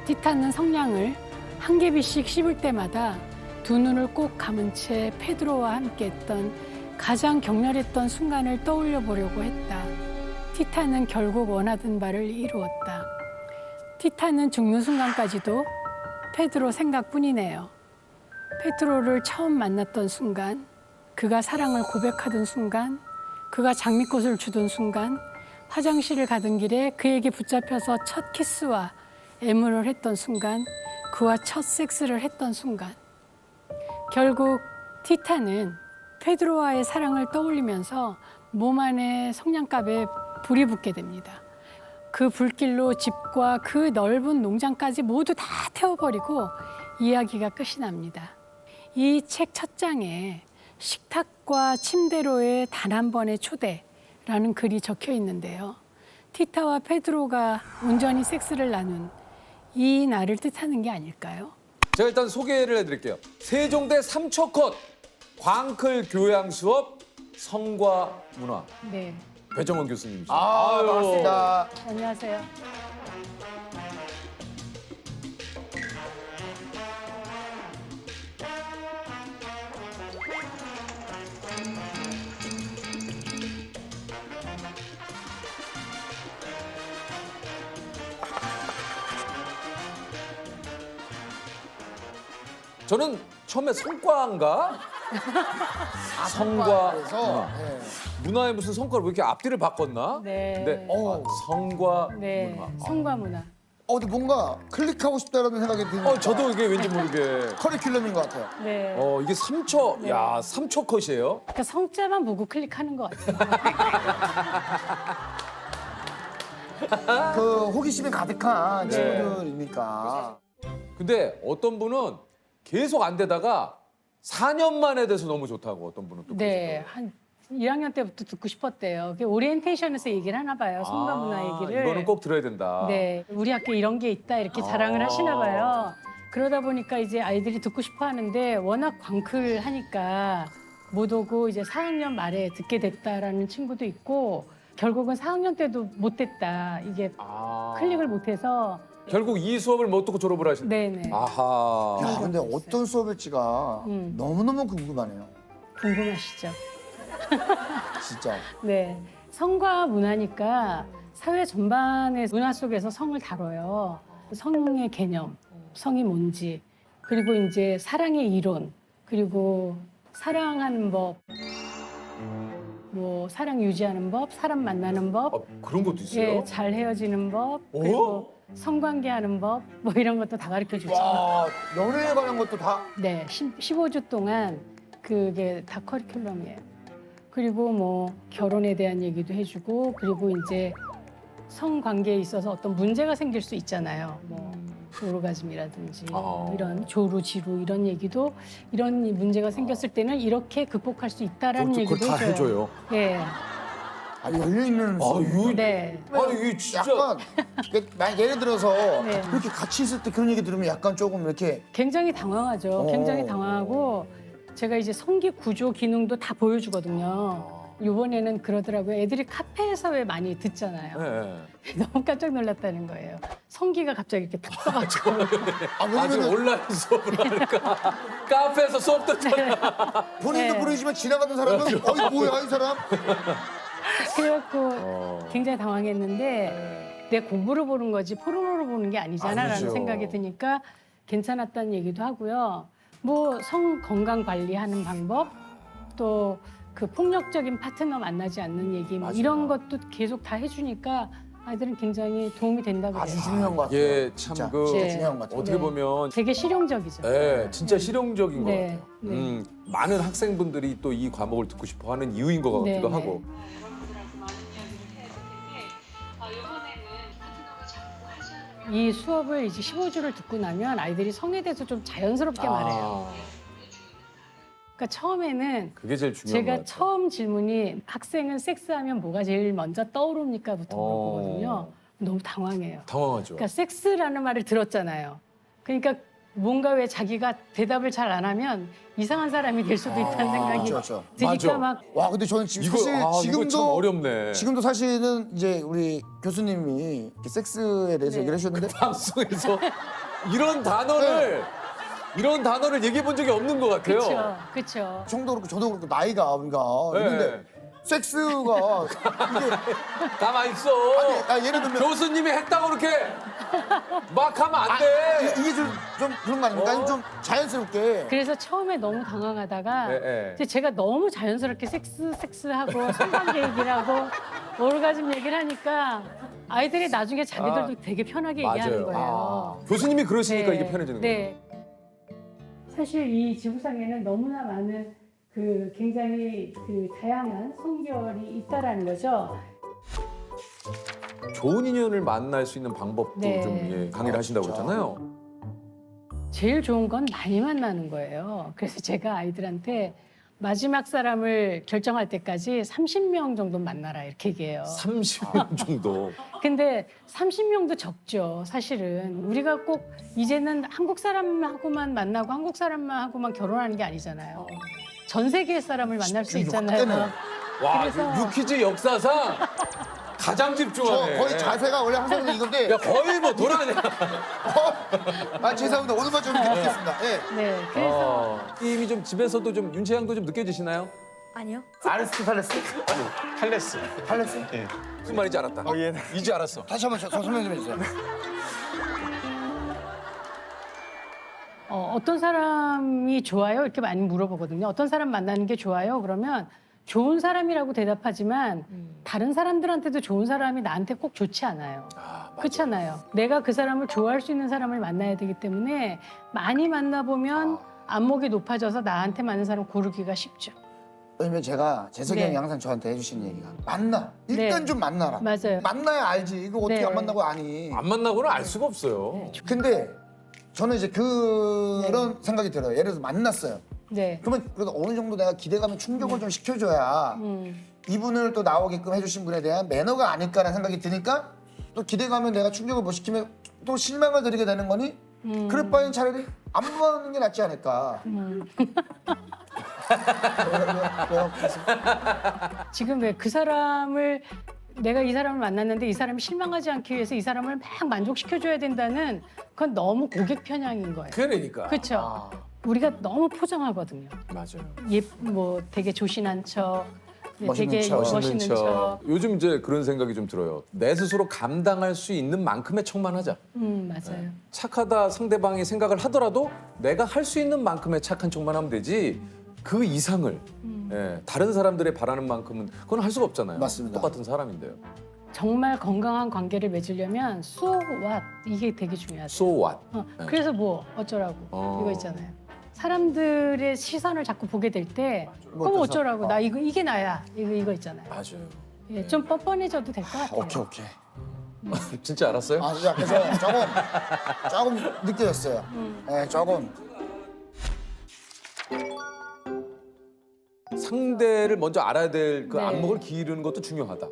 티타는 성냥을 한 개비씩 씹을 때마다 두 눈을 꼭 감은 채 페드로와 함께 했던 가장 격렬했던 순간을 떠올려 보려고 했다. 티타는 결국 원하던 바를 이루었다. 티타는 죽는 순간까지도 페드로 생각뿐이네요. 페드로를 처음 만났던 순간, 그가 사랑을 고백하던 순간, 그가 장미꽃을 주던 순간, 화장실을 가던 길에 그에게 붙잡혀서 첫 키스와 애무를 했던 순간, 그와 첫 섹스를 했던 순간 결국 티타는 페드로와의 사랑을 떠올리면서 몸 안에 성냥갑에 불이 붙게 됩니다. 그 불길로 집과 그 넓은 농장까지 모두 다 태워버리고 이야기가 끝이 납니다. 이 책 첫 장에 식탁과 침대로의 단 한 번의 초대라는 글이 적혀 있는데요. 티타와 페드로가 온전히 섹스를 나눈 이 날을 뜻하는 게 아닐까요? 제가 일단 소개를 해드릴게요. 세종대 삼초컷 광클 교양 수업 성과 문화 네, 배정원 교수님이시죠. 반갑습니다. 안녕하세요. 저는 처음에 성과인가? 성과 그래서 문화. 네. 문화에 무슨 성과를 왜 이렇게 앞뒤를 바꿨나? 네. 근데 어. 성과 네, 문화. 성과 문화. 근데 뭔가 클릭하고 싶다라는 생각이 드는 저도 이게 왠지 모르게 커리큘럼인 것 같아요. 네. 이게 3초, 네. 야 3초 컷이에요? 그러니까 성자만 보고 클릭하는 것 같아요. 그 호기심이 가득한 네. 친구들이니까. 근데 어떤 분은 계속 안 되다가 4년 만에 돼서 너무 좋다고 어떤 분은 또 네, 그러시더라고요. 한 1학년 때부터 듣고 싶었대요. 그게 오리엔테이션에서 얘기를 하나 봐요. 성과 문화 얘기를. 이거는 꼭 들어야 된다. 네, 우리 학교에 이런 게 있다 이렇게 자랑을 하시나 봐요. 그러다 보니까 이제 아이들이 듣고 싶어 하는데 워낙 광클하니까 못 오고 이제 4학년 말에 듣게 됐다라는 친구도 있고 결국은 4학년 때도 못 됐다. 이게 클릭을 못 해서 결국 이 수업을 못 듣고 졸업을 하신. 네네. 아하. 야, 근데 어떤 수업일지가 너무너무 궁금하네요. 궁금하시죠? 진짜. 네. 성과 문화니까 사회 전반의 문화 속에서 성을 다뤄요. 성의 개념, 성이 뭔지, 그리고 이제 사랑의 이론, 그리고 사랑하는 법, 뭐 사랑 유지하는 법, 사람 만나는 법, 그런 것도 있어요? 예, 잘 헤어지는 법, 그리고 성관계하는 법, 뭐 이런 것도 다 가르쳐 주죠. 와, 연애에 관한 것도 다. 네, 15주 동안 그게 다 커리큘럼이에요. 그리고 뭐 결혼에 대한 얘기도 해주고, 그리고 이제 성관계에 있어서 어떤 문제가 생길 수 있잖아요. 뭐 오르가즘이라든지 이런 조루, 지루 이런 얘기도 이런 문제가 생겼을 때는 이렇게 극복할 수 있다라는 그걸 얘기도 다 해줘요. 해줘요. 예, 열려있는 수업. 네. 아니 이게 진짜. 약간, 만약 예를 들어서 네. 이렇게 같이 있을 때 그런 얘기 들으면 약간 조금 이렇게. 굉장히 당황하죠. 굉장히 당황하고 제가 이제 성기 구조 기능도 다 보여주거든요. 이번에는 그러더라고요. 애들이 카페에서 왜 많이 듣잖아요. 네. 너무 깜짝 놀랐다는 거예요. 성기가 갑자기 이렇게 툭 떠가지고. 아직 온라인 수업을 하니까 카페에서 수업 듣잖아. 본인도 네. 모르지만 지나가는 사람은 어이 뭐야 이 사람? 그래갖고 굉장히 당황했는데 내 공부를 보는 거지 포르노를 보는 게 아니잖아라는 아니죠. 생각이 드니까 괜찮았다는 얘기도 하고요. 뭐 성 건강 관리하는 방법 또 그 폭력적인 파트너 만나지 않는 얘기 뭐 이런 것도 계속 다 해주니까 아이들은 굉장히 도움이 된다고 아주 그래요. 중요한 것 같아요. 예, 진짜. 참 그 진짜 중요한 것 같아요. 어떻게 보면 되게 실용적이죠. 네, 진짜 실용적인 것 네, 같아요. 네. 많은 학생분들이 또 이 과목을 듣고 싶어하는 이유인 것 같기도 네, 하고. 이 수업을 이제 15주를 듣고 나면 아이들이 성에 대해서 좀 자연스럽게 말해요. 그러니까 처음에는 그게 제일 중요한 제가 것 같아요. 처음 질문이 학생은 섹스하면 뭐가 제일 먼저 떠오릅니까?부터 물어보거든요. 너무 당황해요. 당황하죠. 그러니까 섹스라는 말을 들었잖아요. 그러니까 뭔가 왜 자기가 대답을 잘 안 하면 이상한 사람이 될 수도 있다는 생각이 그렇죠. 드니까 맞아. 막 와 근데 저는 지금 이거 사실 이거 참 지금도 어렵네. 지금도 사실은 이제 우리 교수님이 이렇게 섹스에 대해서 네. 얘기를 해주셨는데 방송에서 이런 단어를 얘기해 본 적이 없는 것 같아요. 그렇죠, 그렇죠. 형도 그렇고 저도 그렇고 나이가 우리가 네. 있는데 섹스가 이게 가만 있어. 예를 들면 교수님이 했다고 그렇게 막 하면 안 돼. 이게 좀 그런 거 아닙니까? 좀 자연스럽게 그래서 처음에 너무 당황하다가 네, 네. 이제 제가 너무 자연스럽게 섹스하고 성관계 얘기를 하고 오르가즘 얘기를 하니까 아이들이 나중에 자기들도 되게 편하게 얘기하는 거예요. 교수님이 그러시니까 네, 이게 편해지는 거예요. 네. 사실 이 지구상에는 너무나 많은 그 굉장히 그 다양한 성별이 있다라는 거죠. 좋은 인연을 만날 수 있는 방법도 네. 좀 강의를 하신다고 진짜. 그랬잖아요. 제일 좋은 건 많이 만나는 거예요. 그래서 제가 아이들한테 마지막 사람을 결정할 때까지 30명 정도 만나라 이렇게 얘기해요. 30명 정도. 근데 30명도 적죠, 사실은. 우리가 꼭 이제는 한국 사람하고만 만나고 한국 사람하고만 결혼하는 게 아니잖아요. 전 세계 사람을 만날 수 있잖아요. 그때는 와, 그래서- 유퀴즈 역사상 가장 저 집중하네. 거의 자세가 원래 항상 이건데 야, 거의 뭐 돌아가냐. 아 죄송합니다. 오늘만 좀 이렇게 먹겠습니다. 예. 네, 그래서 이미 좀 집에서도 좀 윤채향도 좀 느껴지시나요? 아니요. 아리스토텔레스? 탈레스. 탈레스? 무슨 말인지 알았다. 얘는 이제 알았어. 다시 한번 설명 좀 해주세요. 어떤 사람이 좋아요? 이렇게 많이 물어보거든요. 어떤 사람 만나는 게 좋아요? 그러면 좋은 사람이라고 대답하지만 다른 사람들한테도 좋은 사람이 나한테 꼭 좋지 않아요. 그렇잖아요. 내가 그 사람을 좋아할 수 있는 사람을 만나야 되기 때문에 많이 만나보면 안목이 높아져서 나한테 맞는 사람 고르기가 쉽죠. 왜냐면 제가 재석이 형이 네. 항상 저한테 해주신 얘기가 만나. 일단 네. 좀 만나라. 맞아요. 만나야 알지. 이거 어떻게 네. 안 만나고 아니. 안 만나고는 알 수가 없어요. 근데 저는 이제 그런 생각이 들어요. 예를 들어서 만났어요. 네. 그러면 그래도 어느 정도 내가 기대감에 충족을 좀 시켜줘야 이분을 또 나오게끔 해주신 분에 대한 매너가 아닐까라는 생각이 드니까 또 기대감에 내가 충족을 못 시키면 또 실망을 드리게 되는 거니 그럴 바엔 차라리 안 보는 게 낫지 않을까. 왜요? 지금 왜 그 사람을 내가 이 사람을 만났는데 이 사람이 실망하지 않기 위해서 이 사람을 막 만족시켜줘야 된다는 그건 너무 고객 편향인 거예요. 그러니까. 그렇죠. 우리가 너무 포장하거든요. 맞아요. 뭐 되게 조신한 척, 멋있는 되게 척. 멋있는 척. 요즘 이제 그런 생각이 좀 들어요. 내 스스로 감당할 수 있는 만큼의 척만 하자. 맞아요. 착하다 상대방이 생각을 하더라도 내가 할 수 있는 만큼의 착한 척만 하면 되지 그 이상을 다른 사람들의 바라는 만큼은 그건 할 수가 없잖아요. 맞습니다. 똑같은 사람인데요. 정말 건강한 관계를 맺으려면 so what 이게 되게 중요하죠. So what? 그래서 뭐 어쩌라고 이거 있잖아요. 사람들의 시선을 자꾸 보게 될 때 그럼 어때서? 어쩌라고 나 이게 나야 이거 있잖아요. 맞아요. 예, 좀 뻔뻔해져도 될 것 같아요. 오케이. 진짜 알았어요? 아, 그래서 조금 느껴졌어요. 네, 조금. 상대를 먼저 알아야 될 그 네. 안목을 기르는 것도 중요하다.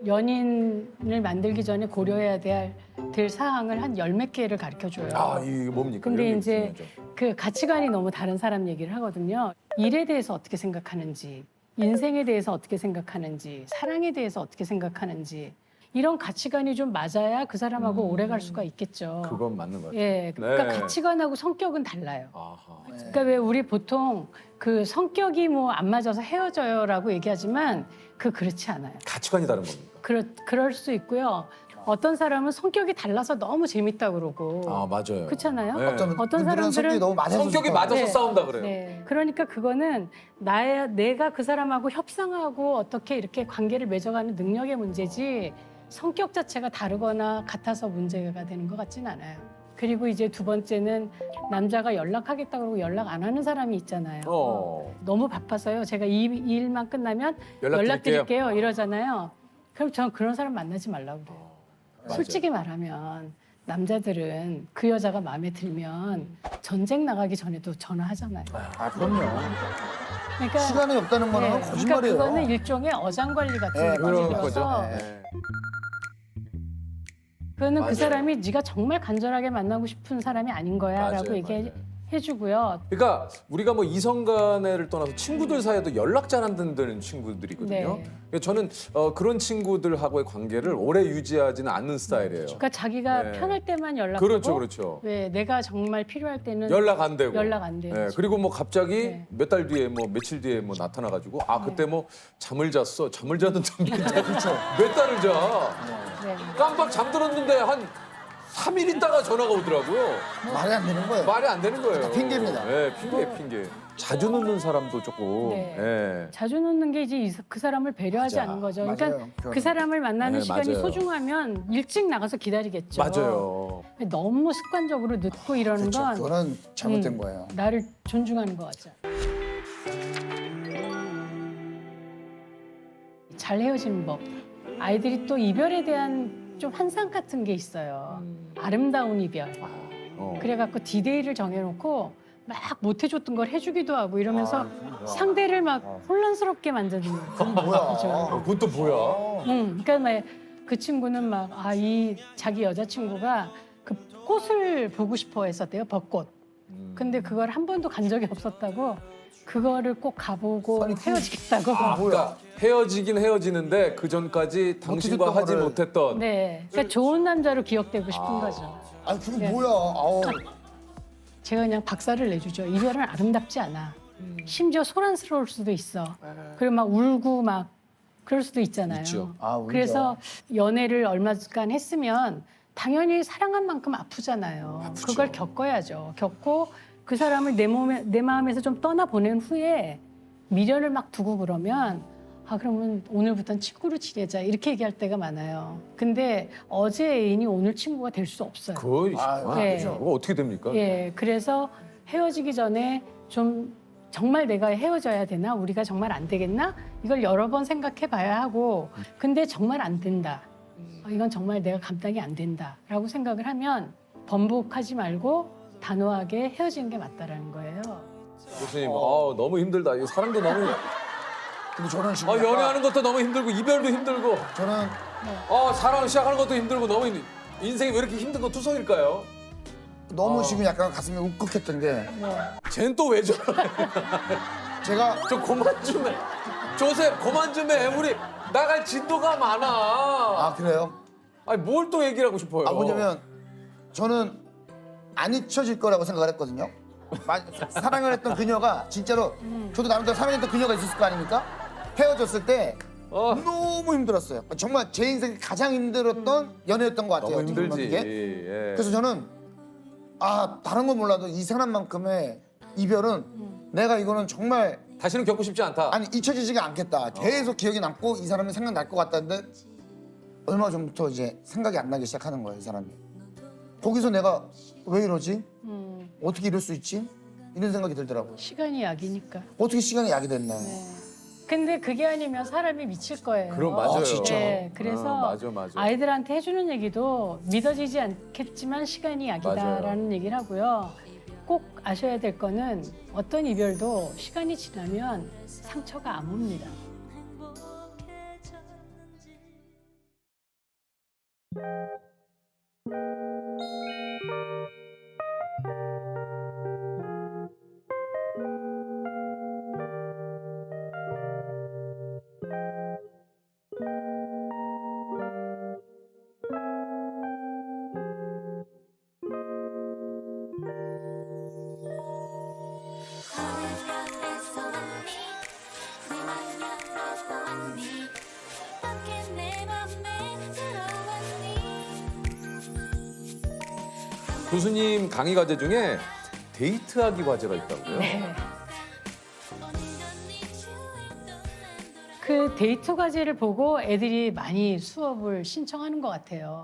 연인을 만들기 전에 고려해야 될 사항을 한 열 몇 개를 가르쳐 줘요. 아, 이게 뭡니까? 근데 이런 게 이제 중요하죠. 그 가치관이 너무 다른 사람 얘기를 하거든요. 일에 대해서 어떻게 생각하는지, 인생에 대해서 어떻게 생각하는지, 사랑에 대해서 어떻게 생각하는지 이런 가치관이 좀 맞아야 그 사람하고 오래 갈 수가 있겠죠. 그건 맞는 것 같아요. 예, 그러니까 네. 가치관하고 성격은 달라요. 아하. 그러니까 왜 우리 보통 그 성격이 뭐 안 맞아서 헤어져요라고 얘기하지만 그렇지 않아요. 가치관이 다른 겁니다. 그럴 수 있고요. 어떤 사람은 성격이 달라서 너무 재밌다 그러고 아, 맞아요. 그렇잖아요. 네. 어떤 어떤 분들은 성격이 사람들은- 너무 맞아서 성격이 좋다. 맞아서 네. 싸운다 그래요. 네. 그러니까 그거는 내가 그 사람하고 협상하고 어떻게 이렇게 관계를 맺어가는 능력의 문제지 성격 자체가 다르거나 같아서 문제가 되는 것 같진 않아요. 그리고 이제 두 번째는 남자가 연락하겠다 그러고 연락 안 하는 사람이 있잖아요. 너무 바빠서요. 제가 이 일만 끝나면 연락드릴게요 이러잖아요. 그럼 저는 그런 사람 만나지 말라고 그래요. 맞아요. 솔직히 말하면 남자들은 그 여자가 마음에 들면 전쟁 나가기 전에도 전화하잖아요. 아, 그럼요. 그러니까 시간이 없다는 거는 그러니까 거짓말이에요. 그거는 일종의 어장관리 같은 네, 그런 느낌이라서 거죠. 네. 그거는 맞아요. 그 사람이 네가 정말 간절하게 만나고 싶은 사람이 아닌 거야라고 맞아요, 얘기해주고요. 그러니까 우리가 뭐 이성 간에를 떠나서 친구들 사이에도 연락 잘 안 된다는 친구들이거든요. 네. 그러니까 저는 그런 친구들하고의 관계를 오래 유지하지는 않는 스타일이에요. 그러니까 자기가 네. 편할 때만 연락하고 그렇죠. 왜 내가 정말 필요할 때는 연락 안 되고. 연락 안 돼요. 네, 그리고 뭐 갑자기 네. 몇 달 뒤에 뭐 며칠 뒤에 뭐 나타나가지고 아 그때 뭐 잠을 잤어. 잠을 잤는데 몇 달을 자. 네. 깜빡 잠들었는데 한 3일 있다가 전화가 오더라고요. 말이 안 되는 거예요. 말이 안 되는 거예요. 핑계입니다. 네, 핑계. 자주 늦는 사람도 조금. 네. 예. 자주 놓는 게 이제 그 사람을 배려하지 맞아. 않는 거죠. 맞아요. 그러니까 그 그거는. 사람을 만나는 네, 시간이 맞아요. 소중하면 일찍 나가서 기다리겠죠. 맞아요. 너무 습관적으로 늦고 이러는 그렇죠. 건 그거는 잘못된 거예요. 나를 존중하는 것 같죠. 잘 헤어지는 법. 아이들이 또 이별에 대한 좀 환상 같은 게 있어요. 아름다운 이별. 그래갖고 디데이를 정해놓고 막 못해줬던 걸 해주기도 하고 이러면서 상대를 막 혼란스럽게 만드는 뭐야? 거죠. 그건 또 뭐야? 그러니까 막 그 친구는 막 이 자기 여자친구가 그 꽃을 보고 싶어 했었대요. 벚꽃. 근데 그걸 한 번도 간 적이 없었다고 그거를 꼭 가보고 아니, 헤어지겠다고. 그러니까 헤어지긴 헤어지는데 그 전까지 당신과 못해줬던 하지 거를. 못했던. 네, 그러니까 좋은 남자로 기억되고 싶은 거죠. 아니 그게 네. 뭐야? 아우. 제가 그냥 박살을 내주죠. 이별은 아름답지 않아. 심지어 소란스러울 수도 있어. 그리고 막 울고 막 그럴 수도 있잖아요. 있죠. 아, 울죠. 그래서 연애를 얼마간 했으면 당연히 사랑한 만큼 아프잖아요. 그걸 겪어야죠. 겪고 그 사람을 내 마음에서 좀 떠나 보낸 후에 미련을 막 두고 그러면 그러면 오늘부터는 친구로 지내자 이렇게 얘기할 때가 많아요. 근데 어제 애인이 오늘 친구가 될 수 없어요. 그거 네. 그거 어떻게 됩니까? 예, 그래서 헤어지기 전에 좀 정말 내가 헤어져야 되나? 우리가 정말 안 되겠나? 이걸 여러 번 생각해 봐야 하고 근데 정말 안 된다. 이건 정말 내가 감당이 안 된다라고 생각을 하면 번복하지 말고 단호하게 헤어지는 게 맞다라는 거예요. 교수님, 너무 힘들다. 이거 사랑도 너무. 근데 저는 지금 약간 연애하는 것도 너무 힘들고 이별도 힘들고. 저는 사랑 시작하는 것도 힘들고 너무 인생이 왜 이렇게 힘든 거 투성일까요? 너무 지금 약간 가슴이 울컥했던 게 쟨 또 왜 저래? 제가 좀 그만 좀 해. 조셉 그만 좀 해. 우리 나갈 진도가 많아. 아 그래요? 아니 뭘 또 얘기를 하고 싶어요? 뭐냐면 저는 안 잊혀질 거라고 생각을 했거든요. 사랑을 했던 그녀가 진짜로 저도 나름대로 사랑했던 그녀가 있었을 거 아닙니까? 헤어졌을 때 너무 힘들었어요. 정말 제 인생에 가장 힘들었던 연애였던 것 같아요. 너무 힘들지. 이게. 예. 그래서 저는 다른 건 몰라도 이 사람만큼의 이별은 내가 이거는 정말 다시는 겪고 싶지 않다. 잊혀지지가 않겠다. 계속 기억이 남고 이 사람이 생각날 것 같다는데 얼마 전부터 이제 생각이 안 나기 시작하는 거예요, 이 사람이. 거기서 내가 왜 이러지? 어떻게 이럴 수 있지? 이런 생각이 들더라고요. 시간이 약이니까. 어떻게 시간이 약이 됐나. 근데 그게 아니면 사람이 미칠 거예요. 그럼 맞아요. 진짜. 네, 그래서 맞아. 아이들한테 해주는 얘기도 믿어지지 않겠지만 시간이 약이다라는 맞아요. 얘기를 하고요. 꼭 아셔야 될 거는 어떤 이별도 시간이 지나면 상처가 안 옵니다. 교수님 강의 과제 중에 데이트하기 과제가 있다고요? 네. 그 데이트 과제를 보고 애들이 많이 수업을 신청하는 것 같아요.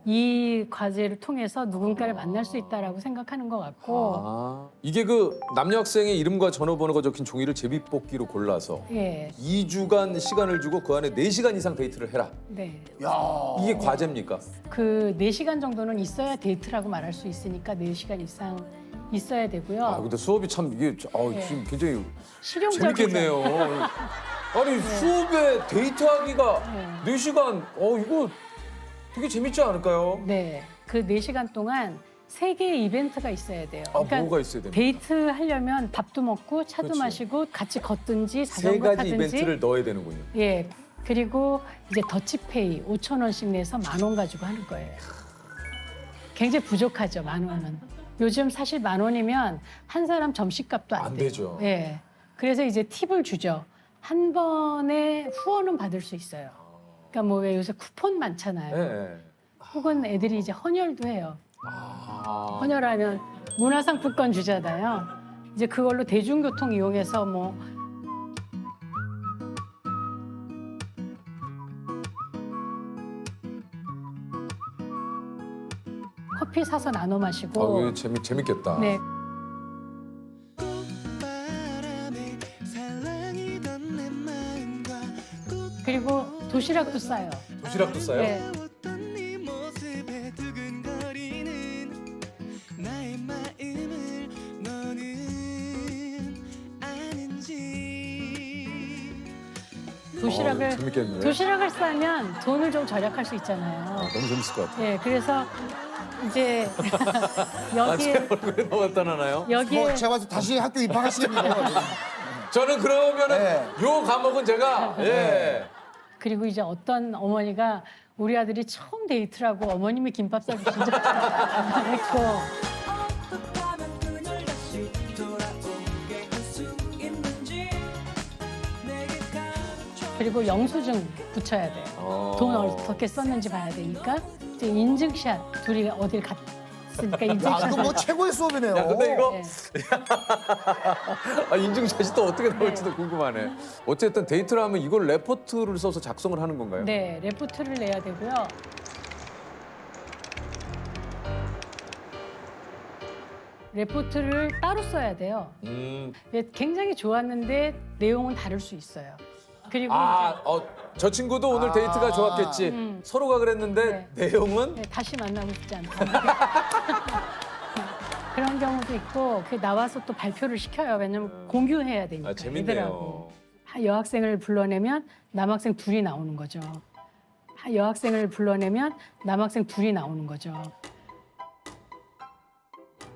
이 과제를 통해서 누군가를 만날 수 있다라고 생각하는 것 같고, 이게 그 남녀 학생의 이름과 전화번호가 적힌 종이를 제비뽑기로 골라서 예, 2주간 시간을 주고 그 안에 4시간 이상 데이트를 해라. 네. 이게 과제입니까? 그 4시간 정도는 있어야 데이트라고 말할 수 있으니까 4시간 이상 있어야 되고요. 근데 수업이 참 이게 지금 굉장히 실용적이죠. 재밌겠네요. 아니 수업에 데이트하기가 네. 4시간 이거 되게 재밌지 않을까요? 네. 그 4시간 동안 3개의 이벤트가 있어야 돼요. 뭐가 있어야 됩니까? 데이트 하려면 밥도 먹고 차도 그렇죠. 마시고 같이 걷든지 3 자전거 가지 타든지. 이벤트를 넣어야 되는군요. 예. 그리고 이제 더치페이 5,000원씩 내서 10,000원 가지고 하는 거예요. 굉장히 부족하죠, 10,000원은. 요즘 사실 10,000원이면 한 사람 점심값도 안 안 돼요. 되죠. 예. 그래서 이제 팁을 주죠. 한 번에 후원은 받을 수 있어요. 그러니까 뭐 왜 요새 쿠폰 많잖아요. 네. 혹은 애들이 이제 헌혈도 해요. 아. 헌혈하면 문화상품권 주잖아요. 이제 그걸로 대중교통 이용해서 뭐 커피 사서 나눠 마시고. 이거 재밌겠다. 네. 그리고 도시락도 싸요. 도시락도 싸요? 네. 재밌겠네. 도시락을 싸면 돈을 좀 절약할 수 있잖아요. 너무 재밌을 것 같아요. 네, 그래서 이제 제 여기에 얼굴에 너무 나타나나요? 여기에 뭐 제가 봐서 다시 학교 입학하시겠네요. 저는 그러면은 네. 요 과목은 제가 예. 그리고 이제 어떤 어머니가 우리 아들이 처음 데이트를 하고 어머님이 김밥 싸주신 적 했고 어떡하면 그날 다시 돌아오게 할 수 있는지 내게 가르쳐 그리고 영수증 붙여야 돼요. 돈 어떻게 썼는지 봐야 되니까 이제 인증샷 둘이 어딜 갔으니까 야, 인증샷. 이거 뭐 최고의 수업이네요. 야, 근데 이거 네. 인증샷이 또 어떻게 나올지도 궁금하네. 어쨌든 데이트를 하면 이걸 레포트를 써서 작성을 하는 건가요? 네, 레포트를 내야 되고요. 레포트를 따로 써야 돼요. 굉장히 좋았는데 내용은 다를 수 있어요. 그리고 저 친구도 오늘 데이트가 좋았겠지. 서로가 그랬는데 내용은 이제 다시 만나고 싶지 않다. 그런 경우도 있고 그 나와서 또 발표를 시켜요. 왜냐면 공유해야 되니까. 재밌네요. 애들하고. 여학생을 불러내면 남학생 둘이 나오는 거죠. 여학생을 불러내면 남학생 둘이 나오는 거죠.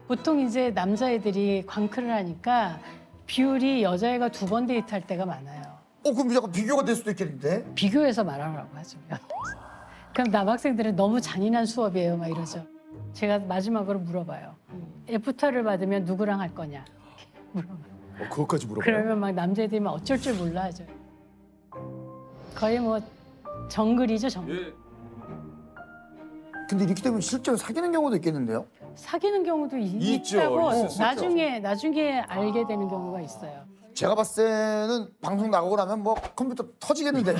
보통 이제 남자애들이 광클을 하니까 비율이 여자애가 2번 데이트할 때가 많아요. 그럼 약간 비교가 될 수도 있겠는데? 비교해서 말하라고 하죠. 그럼 남학생들은 너무 잔인한 수업이에요, 막 이러죠. 제가 마지막으로 물어봐요. 애프터를 받으면 누구랑 할 거냐? 이렇게 물어봐요. 그것까지 물어봐요. 그러면 막 남자애들이 막 어쩔 줄 몰라 하죠. 거의 뭐 정글이죠, 정글. 근데 이렇게 되면 실제로 사귀는 경우도 있겠는데요? 사귀는 경우도 있죠, 있다고 있을 수 나중에 알게 되는 경우가 있어요. 제가 봤을 때는 방송 나가고 나면 뭐 컴퓨터 터지겠는데.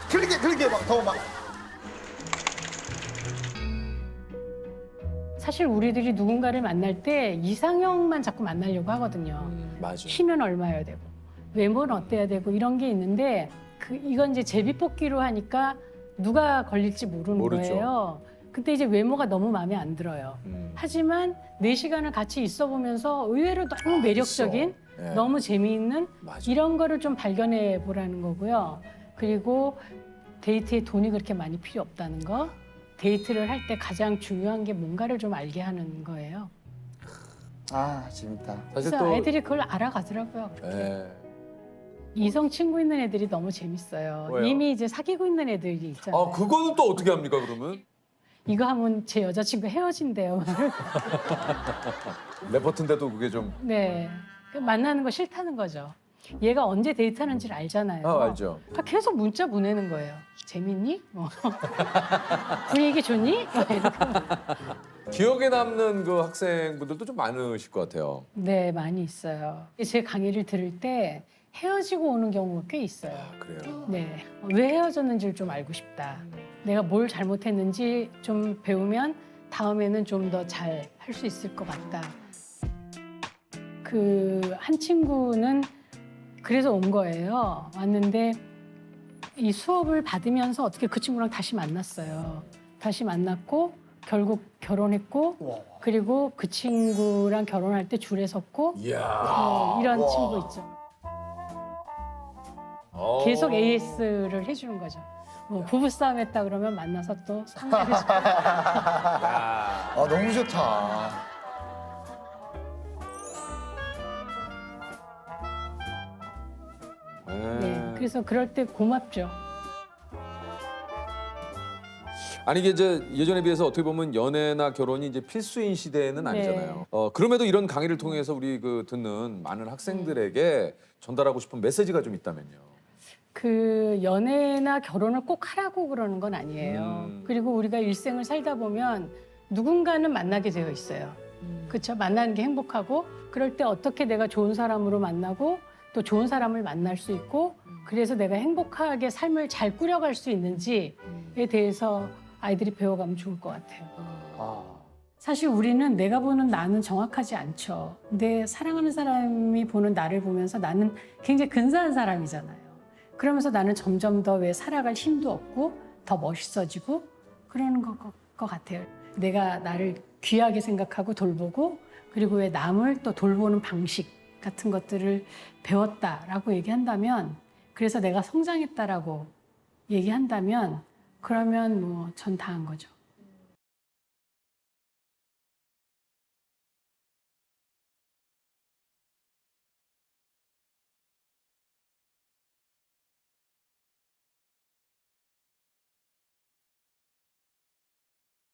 클릭해 막 더 막. 사실 우리들이 누군가를 만날 때 이상형만 자꾸 만나려고 하거든요. 맞아. 키는 얼마여야 되고 외모는 어때야 되고 이런 게 있는데 이건 이제 제비뽑기로 하니까 누가 걸릴지 모르는 모르죠. 거예요. 근데 이제 외모가 너무 마음에 안 들어요. 하지만 4시간을 같이 있어 보면서 의외로 너무 매력적인 네. 너무 재미있는 맞아. 이런 거를 좀 발견해 보라는 거고요. 그리고 데이트에 돈이 그렇게 많이 필요 없다는 거. 데이트를 할 때 가장 중요한 게 뭔가를 좀 알게 하는 거예요. 재밌다. 사실 그래서 또 아이들이 그걸 알아가더라고요. 예. 이성 친구 있는 애들이 너무 재밌어요. 왜요? 이미 이제 사귀고 있는 애들이 있잖아요. 그거는 또 어떻게 합니까 그러면? 이거 하면 제 여자친구 헤어진대요. 레포트인데도 그게 좀 네. 만나는 거 싫다는 거죠. 얘가 언제 데이트하는지를 알잖아요. 알죠. 계속 문자 보내는 거예요. 재밌니? 뭐. 분위기 좋니? 뭐 이렇게. 기억에 남는 그 학생분들도 좀 많으실 것 같아요. 네, 많이 있어요. 제 강의를 들을 때 헤어지고 오는 경우가 꽤 있어요. 그래요. 네, 왜 헤어졌는지를 좀 알고 싶다. 내가 뭘 잘못했는지 좀 배우면 다음에는 좀 더 잘 할 수 있을 것 같다. 그 한 친구는 그래서 온 거예요. 왔는데 이 수업을 받으면서 어떻게 그 친구랑 다시 만났어요. 다시 만났고 결국 결혼했고 그리고 그 친구랑 결혼할 때 줄에 섰고 이야. 이런 친구 있죠. 계속 AS를 해주는 거죠. 뭐 부부싸움 했다 그러면 만나서 또 상대해주고. 너무 좋다. 네, 그래서 그럴 때 고맙죠. 아니 이게 이제 예전에 비해서 어떻게 보면 연애나 결혼이 이제 필수인 시대는 네. 아니잖아요. 그럼에도 이런 강의를 통해서 우리 그 듣는 많은 학생들에게 전달하고 싶은 메시지가 좀 있다면요. 그 연애나 결혼을 꼭 하라고 그러는 건 아니에요. 그리고 우리가 일생을 살다 보면 누군가는 만나게 되어 있어요. 그렇죠? 만나는 게 행복하고 그럴 때 어떻게 내가 좋은 사람으로 만나고 또 좋은 사람을 만날 수 있고 그래서 내가 행복하게 삶을 잘 꾸려갈 수 있는지에 대해서 아이들이 배워가면 좋을 것 같아요. 아, 사실 우리는 내가 보는 나는 정확하지 않죠. 내 사랑하는 사람이 보는 나를 보면서 나는 굉장히 근사한 사람이잖아요. 그러면서 나는 점점 더 왜 살아갈 힘도 없고 더 멋있어지고 그러는 것 같아요. 내가 나를 귀하게 생각하고 돌보고 그리고 왜 남을 또 돌보는 방식 같은 것들을 배웠다라고 얘기한다면 그래서 내가 성장했다라고 얘기한다면 그러면 뭐 전 다 한 거죠.